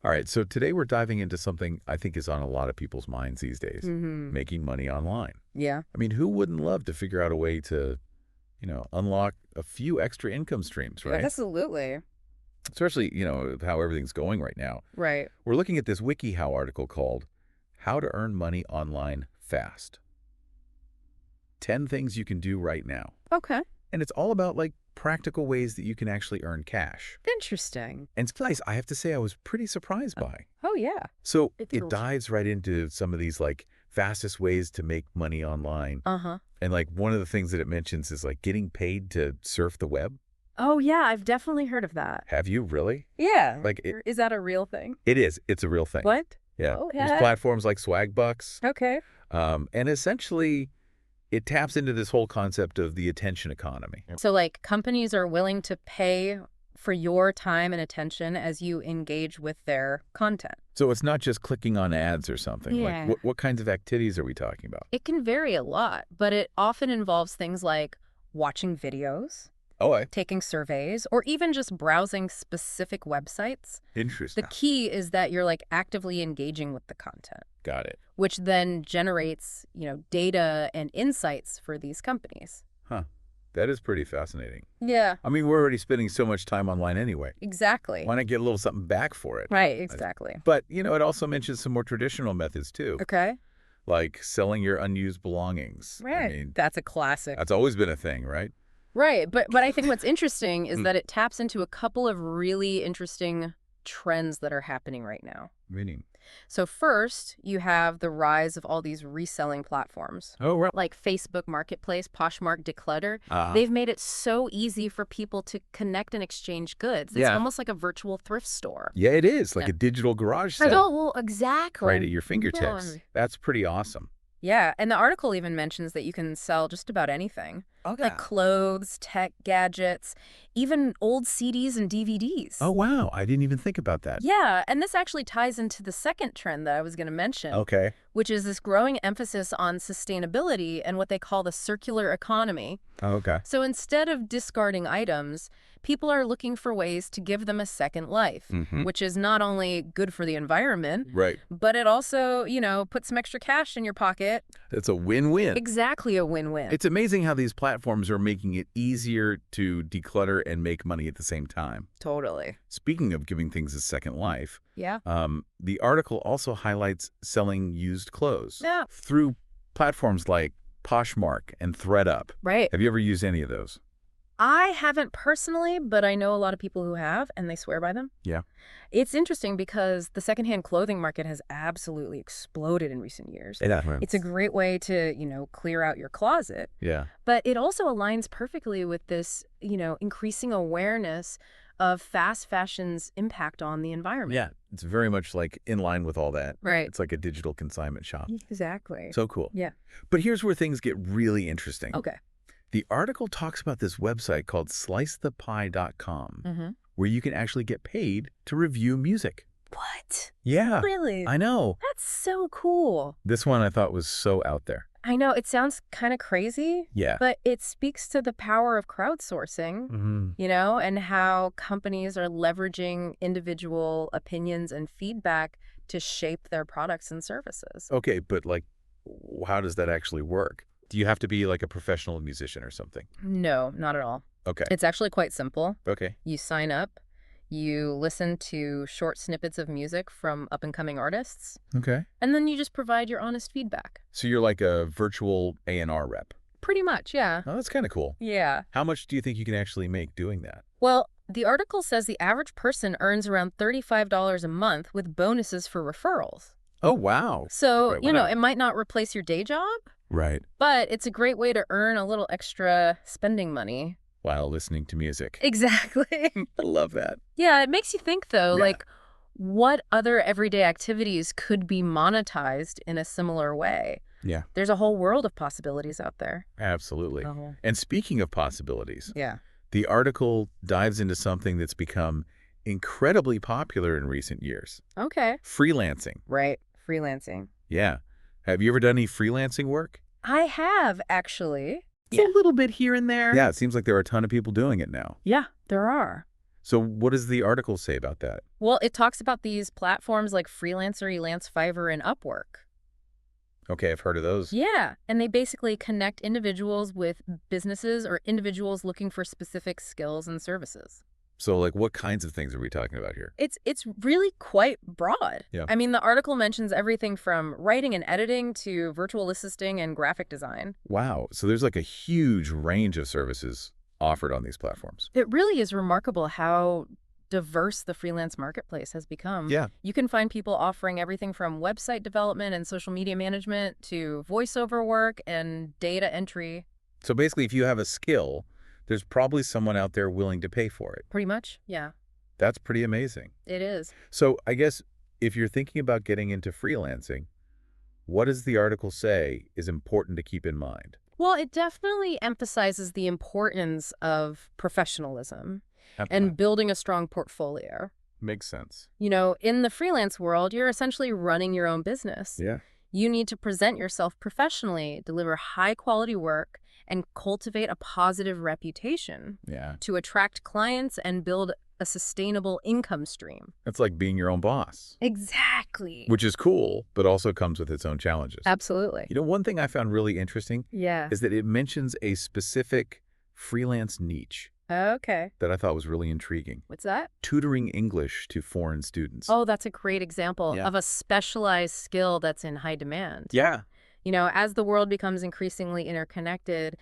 All right, so today we're diving into something I think is on a lot of people's minds these days, making money online. Yeah. I mean, who wouldn't love to figure out a way to, unlock a few extra income streams, right? Absolutely. Especially, with how everything's going right now. Right. We're looking at this WikiHow article called How to Earn Money Online Fast. 10 things you can do right now. Okay. And it's all about practical ways that you can actually earn cash. Interesting. And it's nice. I have to say I was pretty surprised by. Oh, yeah. So It's it real- dives right into some of these fastest ways to make money online. Uh-huh. And one of the things that it mentions is getting paid to surf the web. Oh, yeah. I've definitely heard of that. Have you really? Yeah. It, Is that a real thing? it is. It's a real thing. What? Yeah. Oh, There's yeah. platforms like Swagbucks. Okay. And essentially it taps into this whole concept of the attention economy. So, companies are willing to pay for your time and attention as you engage with their content. So it's not just clicking on ads or something. Yeah. What kinds of activities are we talking about? It can vary a lot, but it often involves things like watching videos, Oh, taking surveys, or even just browsing specific websites. interesting. The key is that you're actively engaging with the content, Got it. which then generates, data and insights for these companies. Huh. That is pretty fascinating. Yeah, I mean, we're already spending so much time online anyway. exactly. Why not get a little something back for it? Right, exactly. But, it also mentions some more traditional methods too, Okay. like selling your unused belongings. Right. I mean, That's a classic. that's always been a thing, right? Right, but I think what's interesting is that it taps into a couple of really interesting trends that are happening right now. Meaning. So first, you have the rise of all these reselling platforms. Oh, right. Like Facebook Marketplace, Poshmark, Declutter. Uh, They've made it so easy for people to connect and exchange goods. It's Yeah. almost like a virtual thrift store. yeah, it is. Like Yeah. a digital garage Oh, sale well, exactly. right at your fingertips. Yeah. That's pretty awesome. Yeah, and the article even mentions that you can sell just about anything. Okay. Like clothes, tech gadgets, even old CDs and DVDs. Oh, wow. I didn't even think about that. Yeah, and this actually ties into the second trend that I was going to mention, Okay. which is this growing emphasis on sustainability and what they call the circular economy. Okay. So instead of discarding items, people are looking for ways to give them a second life, Mhm. which is not only good for the environment, Right. but it also, puts some extra cash in your pocket. It's a win-win. Exactly a win-win. It's amazing how these platforms are making it easier to declutter and make money at the same time. Totally. Speaking of giving things a second life, Yeah. the article also highlights selling used clothes Yeah. through platforms like Poshmark and ThreadUp. Right. Have you ever used any of those? I haven't personally, but I know a lot of people who have, and they swear by them. Yeah. It's interesting because the secondhand clothing market has absolutely exploded in recent years. It's a great way to, clear out your closet, Yeah. but it also aligns perfectly with this, increasing awareness of fast fashion's impact on the environment. Yeah. It's very much in line with all that. Right. It's like a digital consignment shop. Exactly. So cool. Yeah. But here's where things get really interesting. Okay. The article talks about this website called slicethepie.com, where you can actually get paid to review music. What? Yeah, Really? I know. That's so cool. This one I thought was so out there. I know it sounds kind of crazy, Yeah. but it speaks to the power of crowdsourcing. And how companies are leveraging individual opinions and feedback to shape their products and services. Okay, but how does that actually work? Do you have to be a professional musician or something? No, not at all. Okay. It's actually quite simple. Okay. You sign up, you listen to short snippets of music from up-and-coming artists, Okay. and then you just provide your honest feedback. So you're like a virtual A&R rep. Pretty much, yeah. Oh, that's kind of cool. Yeah. How much do you think you can actually make doing that? Well, the article says the average person earns around $35 a month with bonuses for referrals. Oh, wow. So, Right, wow. it might not replace your day job, Right. but it's a great way to earn a little extra spending money. While listening to music. Exactly. I love that. Yeah, it makes you think, though, Yeah. what other everyday activities could be monetized in a similar way? Yeah. There's a whole world of possibilities out there. Absolutely. Oh. And speaking of possibilities, Yeah. the article dives into something that's become incredibly popular in recent years. Okay. Freelancing. Right. Freelancing. Yeah. Have you ever done any freelancing work? I have, actually. A little bit here and there. Yeah, it seems like there are a ton of people doing it now. Yeah, there are. So what does the article say about that? Well, it talks about these platforms like Freelancer, Elance, Fiverr, and Upwork. Okay, I've heard of those. Yeah, and they basically connect individuals with businesses or individuals looking for specific skills and services. So like what kinds of things are we talking about here? It's really quite broad. Yeah. I mean, the article mentions everything from writing and editing to virtual assisting and graphic design. Wow. So there's like a huge range of services offered on these platforms. It really is remarkable how diverse the freelance marketplace has become. Yeah. You can find people offering everything from website development and social media management to voiceover work and data entry. So basically, if you have a skill, there's probably someone out there willing to pay for it. Pretty much, yeah, That's pretty amazing. it is. So I guess if you're thinking about getting into freelancing, what does the article say is important to keep in mind? Well, it definitely emphasizes the importance of professionalism and building a strong portfolio. Makes sense. You know, in the freelance world, you're essentially running your own business. Yeah. You need to present yourself professionally, deliver high-quality work, and cultivate a positive reputation Yeah. to attract clients and build a sustainable income stream. That's like being your own boss, Exactly. which is cool, but also comes with its own challenges. Absolutely. You know, one thing I found really interesting Yeah. is that it mentions a specific freelance niche Okay. that I thought was really intriguing. What's that? Tutoring English to foreign students. Oh, that's a great example Yeah. of a specialized skill that's in high demand. Yeah. You know, as the world becomes increasingly interconnected,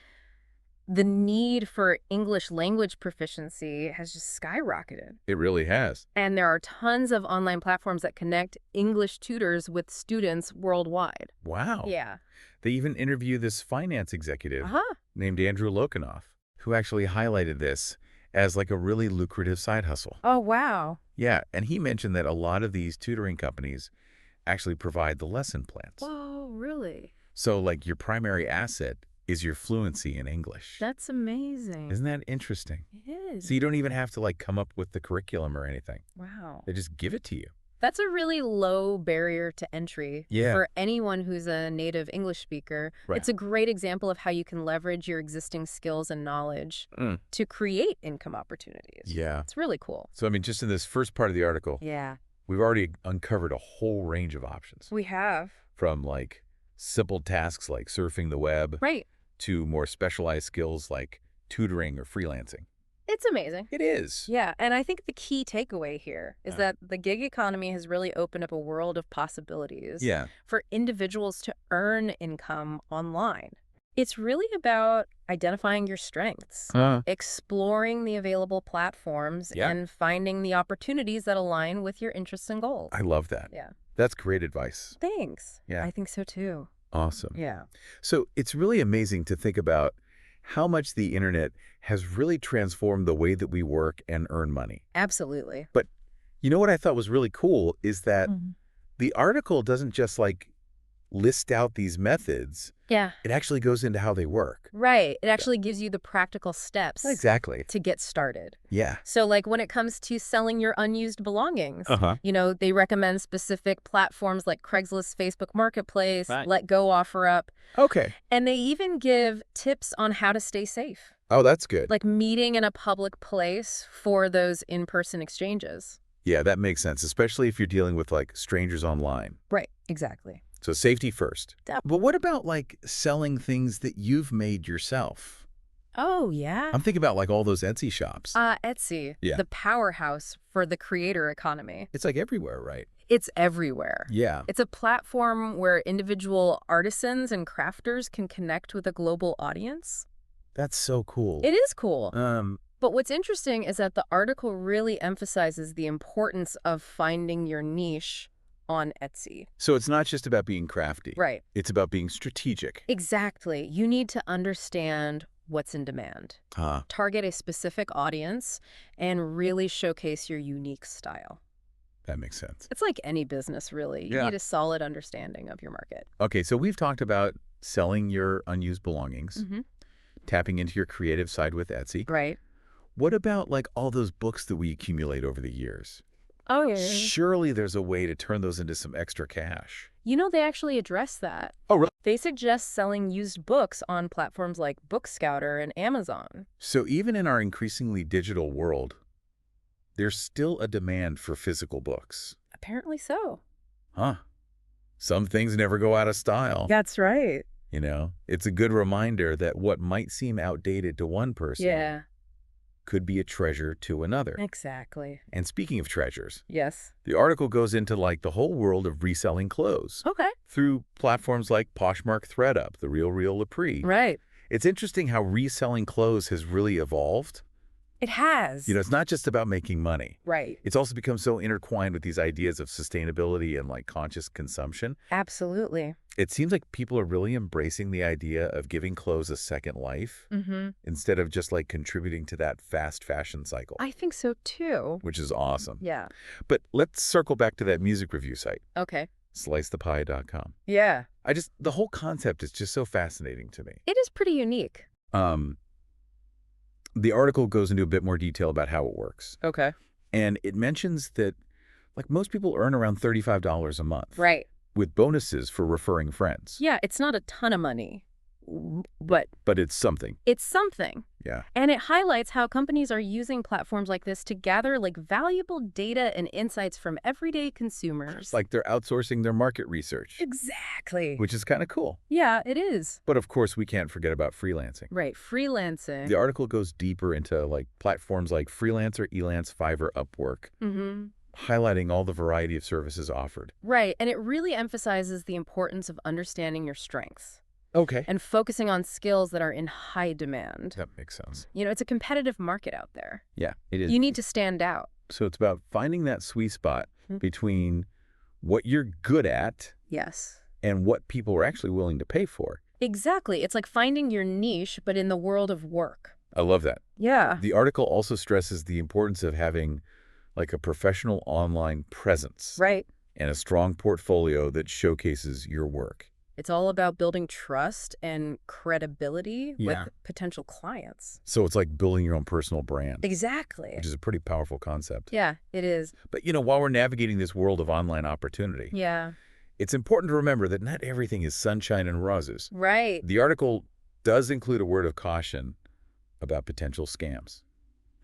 the need for English language proficiency has just skyrocketed. It really has. And there are tons of online platforms that connect English tutors with students worldwide. Wow. Yeah. They even interview this finance executive Uh-huh. named Andrew Lokanoff, who actually highlighted this as like a really lucrative side hustle. Oh, wow. Yeah, and he mentioned that a lot of these tutoring companies actually provide the lesson plans. Whoa, really? So like your primary asset is your fluency in English. That's amazing. Isn't that interesting? It is. So you don't even have to like come up with the curriculum or anything. Wow. They just give it to you. That's a really low barrier to entry Yeah. for anyone who's a native English speaker. Right. It's a great example of how you can leverage your existing skills and knowledge Mm. to create income opportunities. Yeah. It's really cool. So I mean, just in this first part of the article, Yeah. we've already uncovered a whole range of options. We have. From like simple tasks like surfing the web Right. to more specialized skills like tutoring or freelancing. It's amazing. It is. Yeah, and I think the key takeaway here is Yeah. that the gig economy has really opened up a world of possibilities Yeah. for individuals to earn income online. It's really about identifying your strengths, exploring the available platforms, Yeah. and finding the opportunities that align with your interests and goals. I love that. Yeah. That's great advice. Thanks. Yeah. I think so too. Awesome. Yeah. So it's really amazing to think about how much the internet has really transformed the way that we work and earn money. Absolutely. But you know what I thought was really cool is that Mhm. the article doesn't just like list out these methods. Yeah. It actually goes into how they work. Right. It actually gives you the practical steps Exactly. to get started. Yeah. So like when it comes to selling your unused belongings, Uh-huh. you know, they recommend specific platforms like Craigslist, Facebook Marketplace, Right. Let Go, OfferUp, Okay. and they even give tips on how to stay safe, Oh, that's good. like meeting in a public place for those in-person exchanges. Yeah, that makes sense, especially if you're dealing with like strangers online. Right, exactly. So safety first. Yep. But what about like selling things that you've made yourself? Oh, yeah. I'm thinking about like all those Etsy shops. Etsy, Yeah. the powerhouse for the creator economy. It's like everywhere, right? It's everywhere. Yeah. It's a platform where individual artisans and crafters can connect with a global audience. That's so cool. It is cool. But But what's interesting is that the article really emphasizes the importance of finding your niche on Etsy. so it's not just about being crafty. Right. It's about being strategic. Exactly. You need to understand what's in demand, target a specific audience, and really showcase your unique style. That makes sense. It's like any business, really. You Yeah. need a solid understanding of your market. Okay, so we've talked about selling your unused belongings, Mm-hmm. tapping into your creative side with Etsy. Right. What about like all those books that we accumulate over the years? Oh, yeah. Surely there's a way to turn those into some extra cash. You know, they actually address that. Oh, really? They suggest selling used books on platforms like Bookscouter and Amazon. So even in our increasingly digital world, there's still a demand for physical books. Apparently so. Huh. Some things never go out of style. That's right. You know, it's a good reminder that what might seem outdated to one person Yeah, could be a treasure to another. exactly. And speaking of treasures, Yes. the article goes into like the whole world of reselling clothes Okay. through platforms like Poshmark, ThredUp, The RealReal, Lapri. Right. It's interesting how reselling clothes has really evolved. It has. You know, it's not just about making money. Right. It's also become so intertwined with these ideas of sustainability and like conscious consumption. Absolutely. It seems like people are really embracing the idea of giving clothes a second life Mm-hmm. instead of just like contributing to that fast fashion cycle, I think so too. which is awesome. Yeah. But let's circle back to that music review site, Okay. slicethepie.com. Yeah. The whole concept is just so fascinating to me. It is pretty unique. The article goes into a bit more detail about how it works. Okay. And it mentions that like most people earn around $35 a month. Right. With bonuses for referring friends. Yeah, it's not a ton of money, but But it's something. it's something. Yeah. And it highlights how companies are using platforms like this to gather like valuable data and insights from everyday consumers. Like they're outsourcing their market research, Exactly. which is kind of cool. Yeah, it is. But of course, we can't forget about freelancing. Right. Freelancing. The article goes deeper into like platforms like Freelancer, Elance, Fiverr, Upwork, Mm-hmm. highlighting all the variety of services offered. Right. And it really emphasizes the importance of understanding your strengths Okay. and focusing on skills that are in high demand. That makes sense. You know, it's a competitive market out there. Yeah, it is. You need to stand out. So it's about finding that sweet spot Mhm. between what you're good at Yes. and what people are actually willing to pay for. Exactly. It's like finding your niche, but in the world of work. I love that. Yeah. The article also stresses the importance of having like a professional online presence Right. and a strong portfolio that showcases your work. It's all about building trust and credibility Yeah. with potential clients. So it's like building your own personal brand, Exactly. which is a pretty powerful concept. Yeah, it is. But, you know, while we're navigating this world of online opportunity, Yeah. it's important to remember that not everything is sunshine and roses. Right. The article does include a word of caution about potential scams.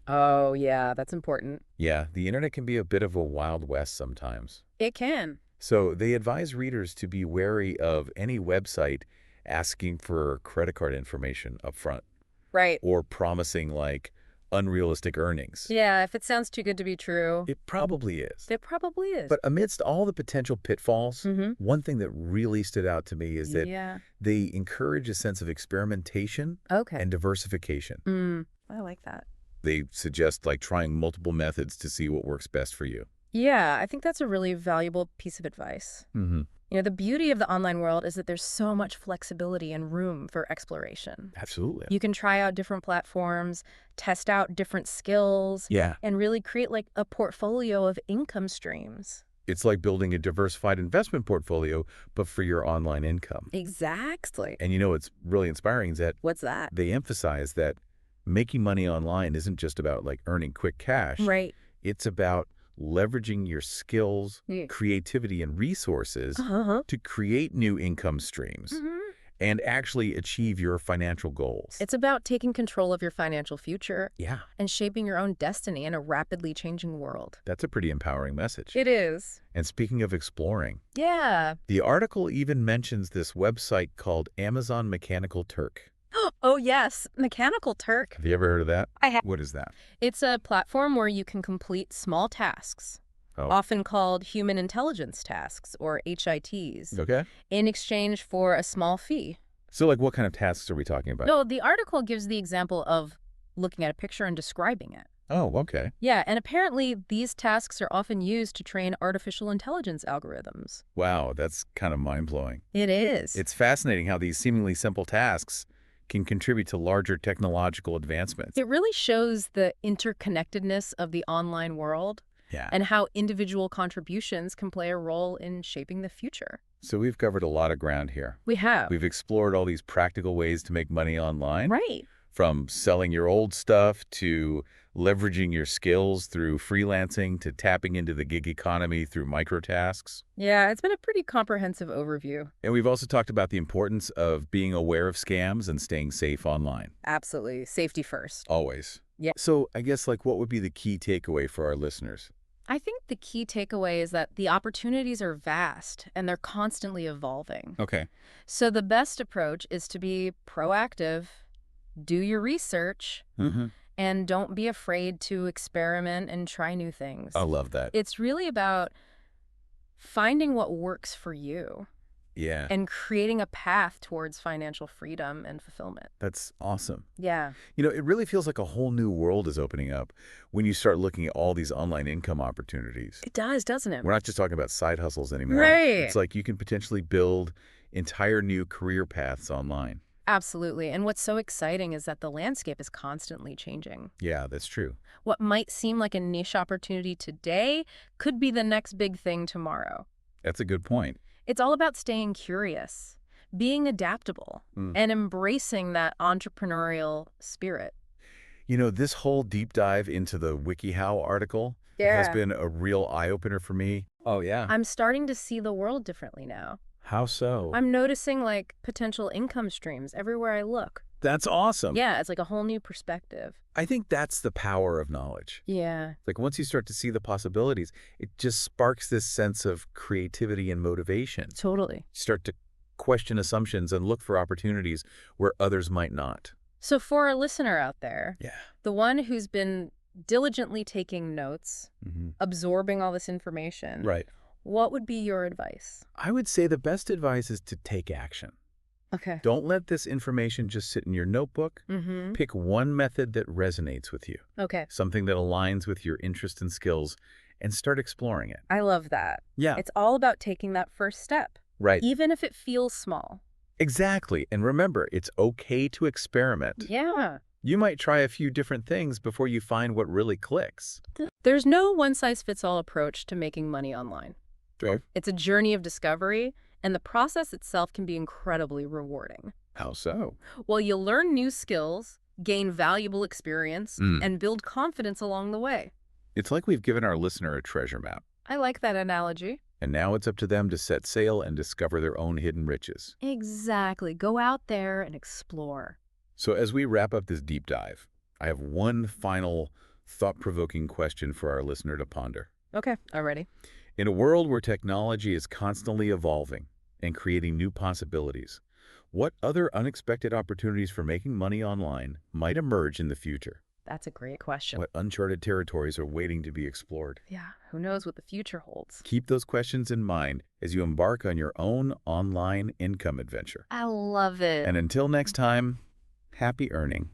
Oh, yeah, that's important. Yeah, the internet can be a bit of a wild west sometimes. It can. So they advise readers to be wary of any website asking for credit card information up front Right. or promising like unrealistic earnings. Yeah, if it sounds too good to be true, It probably is. it probably is. But amidst all the potential pitfalls, Mhm. one thing that really stood out to me is that Yeah. they encourage a sense of experimentation Okay. and diversification. I like that. They suggest like trying multiple methods to see what works best for you. Yeah, I think that's a really valuable piece of advice. Mm-hmm. You know, the beauty of the online world is that there's so much flexibility and room for exploration. Absolutely. You can try out different platforms, test out different skills, Yeah. and really create like a portfolio of income streams. It's like building a diversified investment portfolio, but for your online income. Exactly. And you know what's really inspiring is that What's that? they emphasize that making money online isn't just about like earning quick cash. Right. It's about leveraging your skills, Yeah. creativity, and resources Uh-huh. to create new income streams Mhm. and actually achieve your financial goals. It's about taking control of your financial future Yeah, and shaping your own destiny in a rapidly changing world. that's a pretty empowering message. It is. And speaking of exploring, Yeah. the article even mentions this website called Amazon Mechanical Turk. Oh, yes. Mechanical Turk. Have you ever heard of that? I have. What is that? It's a platform where you can complete small tasks, Oh. often called human intelligence tasks or HITs, Okay. in exchange for a small fee. So like what kind of tasks are we talking about? No, the article gives the example of looking at a picture and describing it. Oh, okay. Yeah, and apparently these tasks are often used to train artificial intelligence algorithms. Wow, that's kind of mind-blowing. It is. It's fascinating how these seemingly simple tasks can contribute to larger technological advancements. It really shows the interconnectedness of the online world Yeah. and how individual contributions can play a role in shaping the future. So we've covered a lot of ground here. We have. We've explored all these practical ways to make money online. Right. From selling your old stuff to leveraging your skills through freelancing to tapping into the gig economy through microtasks. Yeah, it's been a pretty comprehensive overview. And we've also talked about the importance of being aware of scams and staying safe online. Absolutely. Safety first. Always. Yeah. So I guess what would be the key takeaway for our listeners? I think the key takeaway is that the opportunities are vast and they're constantly evolving. Okay. So the best approach is to be proactive, do your research, Mm-hmm. and don't be afraid to experiment and try new things. I love that. It's really about finding what works for you Yeah, and creating a path towards financial freedom and fulfillment. that's awesome. Yeah. It really feels like a whole new world is opening up when you start looking at all these online income opportunities. It does, doesn't it? We're not just talking about side hustles anymore. Right. It's like you can potentially build entire new career paths online. Absolutely. And what's so exciting is that the landscape is constantly changing. Yeah, that's true. What might seem like a niche opportunity today could be the next big thing tomorrow. That's a good point. It's all about staying curious, being adaptable, Mm. and embracing that entrepreneurial spirit. This whole deep dive into the WikiHow article has been a real eye-opener for me. Oh, yeah. I'm starting to see the world differently now. How so? I'm noticing potential income streams everywhere I look. That's awesome. Yeah, it's like a whole new perspective. I think that's the power of knowledge. Yeah. Once you start to see the possibilities, it just sparks this sense of creativity and motivation. Totally. Start to question assumptions and look for opportunities where others might not. So for our listener out there, Yeah. the one who's been diligently taking notes, Mm-hmm. absorbing all this information, Right. what would be your advice? I would say the best advice is to take action. Okay. Don't let this information just sit in your notebook. Mm-hmm. Pick one method that resonates with you, Okay. something that aligns with your interests and skills, and start exploring it. I love that. Yeah. It's all about taking that first step, Right. even if it feels small. Exactly. And remember, it's okay to experiment. Yeah. You might try a few different things before you find what really clicks. There's no one-size-fits-all approach to making money online. Okay. It's a journey of discovery, and the process itself can be incredibly rewarding. How so? Well, you'll learn new skills, gain valuable experience, Mm. and build confidence along the way. It's like we've given our listener a treasure map, I like that analogy. and now it's up to them to set sail and discover their own hidden riches. Exactly. Go out there and explore. So as we wrap up this deep dive, I have one final thought-provoking question for our listener to ponder. Okay, already. In a world where technology is constantly evolving and creating new possibilities, what other unexpected opportunities for making money online might emerge in the future? That's a great question. What uncharted territories are waiting to be explored? Yeah, who knows what the future holds? Keep those questions in mind as you embark on your own online income adventure. I love it. And until next time, happy earning.